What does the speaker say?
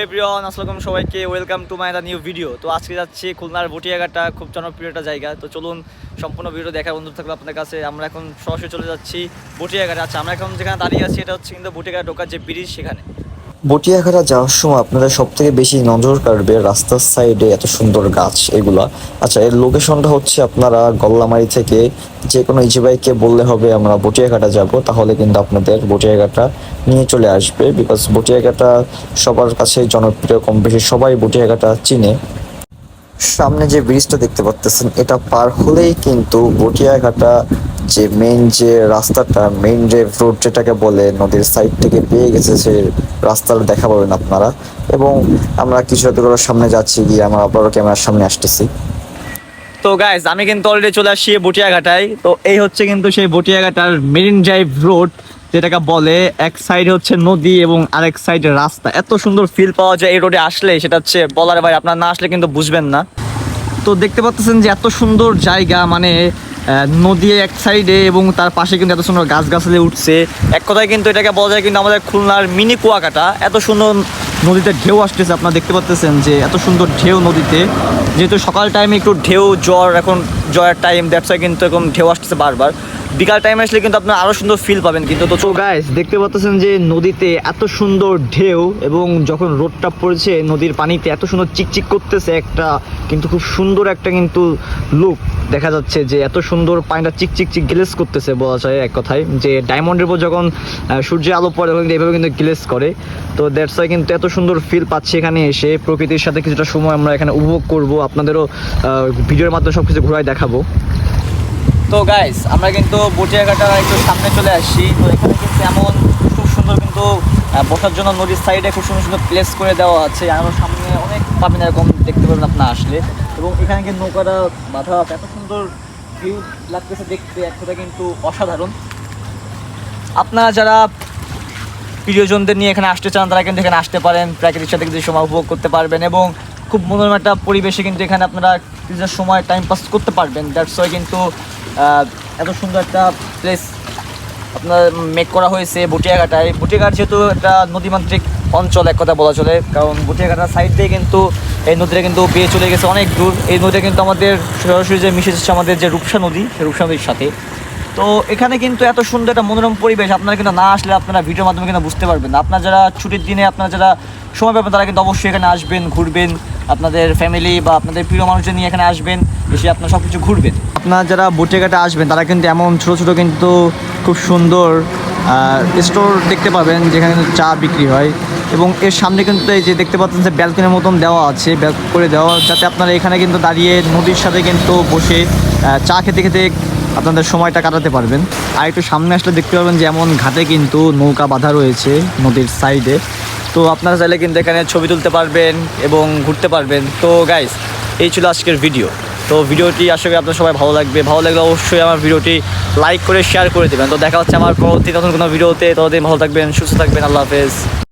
Everyone আসসালামু সবাইকে welcome to my the new video. তো আজকে যাচ্ছি খুলনার বটিয়াঘাটা, খুব জনপ্রিয় একটা জায়গা। তো চলুন সম্পূর্ণ ভিডিও দেখার অনুরোধ থাকবে আপনাদের কাছে। আমরা এখন সরাসরি চলে যাচ্ছি বটিয়াঘাটা। আচ্ছা, আমরা এখন যেখানে দাঁড়িয়ে আছি এটা হচ্ছে কিন্তু বটিয়াঘাটা ঢোকার যে ব্রিজ সেখানে। বটিয়াঘাটা যাওয়ার সময় আপনাদের সব থেকে বেশি নজর কাড়বে রাস্তার সাইডে এত সুন্দর গাছ এগুলা। আচ্ছা, এর লোকেশনটা হচ্ছে আপনারা গল্লামারি থেকে যে কোনো ইজি বাইককে বললে হবে আমরা বটিয়াঘাটা যাব, তাহলে কিন্তু আপনাদের বটিয়াঘাটা নিয়ে চলে আসবে। বিকজ বটিয়াঘাটা সবার কাছে জনপ্রিয়, কম বেশি সবাই বটিয়াঘাটা চিনে। সামনে যে ব্রিজটা দেখতে পাচ্ছেন এটা পার হলেই কিন্তু বটিয়াঘাটা যে যে রাস্তাটা, মেইন যে রোড যেটাকে বলে, নদীর সাইড থেকে পেয়ে গেছে সেই রাস্তাটা দেখা পাবেন আপনারা। এবং আমরা কিছু দূরের সামনে যাচ্ছি, গিয়ে আমরা আবারও ক্যামেরার সামনে আসতেছি। তো গাইজ আমি কিন্তু অলরেডি চলে আসছি বটিয়াঘাটায়। তো এই হচ্ছে কিন্তু সেই বটিয়াঘাটার মেরিন ড্রাইভ রোড যেটাকে বলে। এক সাইড হচ্ছে নদী এবং আরেক সাইডে রাস্তা। এত সুন্দর ফিল পাওয়া যায় এই রোডে আসলে, সেটা হচ্ছে বলার বাইরে। আপনার না আসলে কিন্তু বুঝবেন না। তো দেখতে পাচ্ছেন যে এত সুন্দর জায়গা, মানে নদী এক সাইডে এবং তার পাশে কিন্তু এত সুন্দর গাছগাছালি উঠছে। এক কথায় কিন্তু এটাকে বলা যায় কিন্তু আমাদের খুলনার মিনি কুয়াকাটা। এত সুন্দর নদীতে ঢেউ আসতেছে, আপনারা দেখতে পাচ্ছেন যে এত সুন্দর ঢেউ নদীতে। যেহেতু সকাল টাইমে একটু ঢেউ জ্বর, এখন জ্বরের টাইম, দ্যাটস ওয়াই কিন্তু এরকম ঢেউ আসতেছে বারবার। বিকাল টাইমে আসলে কিন্তু আপনার আরও সুন্দর ফিল পাবেন কিন্তু। তো গাইস দেখতে পাচ্ছেন যে নদীতে এত সুন্দর ঢেউ, এবং যখন রোদটা পড়েছে নদীর পানিতে এত সুন্দর চিকচিক করতেছে একটা, কিন্তু খুব সুন্দর একটা কিন্তু লুক দেখা যাচ্ছে যে এত সুন্দর পানিটা চিকচিক গ্লেস করতেছে বলা যায় এক কথায়। যে ডায়মন্ডের উপর যখন সূর্যের আলো পড়ে তখন এইভাবে কিন্তু গ্লেস করে। তো দ্যাটস ওয়াই কিন্তু এত সুন্দর ফিল পাচ্ছি এখানে এসে। প্রকৃতির সাথে কিছুটা সময় আমরা এখানে উপভোগ করব, আপনাদেরও ভিডিওর মাধ্যমে সব কিছু ঘুরায় দেখাবো। তো গাইস আমরা কিন্তু বটিয়াঘাটার একটু সামনে চলে আসছি। তো এখানে কিন্তু এমন খুব সুন্দর কিন্তু বসার জন্য নদীর সাইডে খুব সুন্দর সুন্দর প্লেস করে দেওয়া আছে। আর সামনে অনেক পাবেন এরকম, দেখতে পাবেন আপনার আসলে। এবং এখানে কিন্তু নৌকাটা বাঁধা আছে, এত সুন্দর ভিউ লাগতেছে দেখতে, এক কথা কিন্তু অসাধারণ। আপনারা যারা প্রিয়জনদের নিয়ে এখানে আসতে চান তারা কিন্তু এখানে আসতে পারেন, প্রাকৃতিক সাথে কিছু সময় উপভোগ করতে পারবেন এবং খুব মনোরম একটা পরিবেশে কিন্তু এখানে আপনারা কিছু সময় টাইম পাস করতে পারবেন। দ্যাটস ওয়াই কিন্তু এত সুন্দর একটা প্লেস আপনার মেক করা হয়েছে বটিয়াঘাটায়। বটিয়াঘাট যেহেতু একটা নদীমাতৃক অঞ্চল এক কথা বলা চলে, কারণ বটিয়াঘাটার সাইড দিয়ে কিন্তু এই নদীটা কিন্তু বেয়ে চলে গেছে অনেক দূর। এই নদীটা কিন্তু আমাদের সরাসরি যে মিশে যাচ্ছে আমাদের যে রূপসা নদী, সেই রূপসা নদীর সাথে। তো এখানে কিন্তু এত সুন্দর একটা মনোরম পরিবেশ, আপনারা কিন্তু না আসলে আপনারা ভিডিওর মাধ্যমে কিন্তু বুঝতে পারবেন না। আপনারা যারা ছুটির দিনে আপনারা যারা সময় পাবেন তারা কিন্তু অবশ্যই এখানে আসবেন, ঘুরবেন, আপনাদের ফ্যামিলি বা আপনাদের প্রিয় মানুষজন নিয়ে এখানে আসবেন, এসে আপনারা সব কিছু ঘুরবেন। আপনারা যারা বটিয়াঘাটা আসবেন তারা কিন্তু এমন ছোটো ছোটো কিন্তু খুব সুন্দর স্টোর দেখতে পাবেন যেখানে কিন্তু চা বিক্রি হয়। এবং এর সামনে কিন্তু এই যে দেখতে পাচ্ছেন যে ব্যালকনির মতন দেওয়া আছে, করে দেওয়া, যাতে আপনারা এখানে কিন্তু দাঁড়িয়ে নদীর সাথে কিন্তু বসে চা খেতে খেতে আপনাদের সময়টা কাটাতে পারবেন। আর একটু সামনে আসলে দেখতে পাবেন যে এমন ঘাটে কিন্তু নৌকা বাঁধা রয়েছে নদীর সাইডে। তো আপনারা চাইলে কিন্তু এখানে ছবি তুলতে পারবেন এবং ঘুরতে পারবেন। তো গাইস এই ছিল আজকের ভিডিও। তো ভিডিওটি আসলে আপনার সবাই ভালো লাগবে, ভালো লাগলে অবশ্যই আমার ভিডিওটি লাইক করে শেয়ার করে দেবেন। তো দেখা হচ্ছে আমার পরবর্তী নতুন কোনো ভিডিওতে। ততদিন ভালো থাকবেন, সুস্থ থাকবেন, আল্লাহ হাফেজ।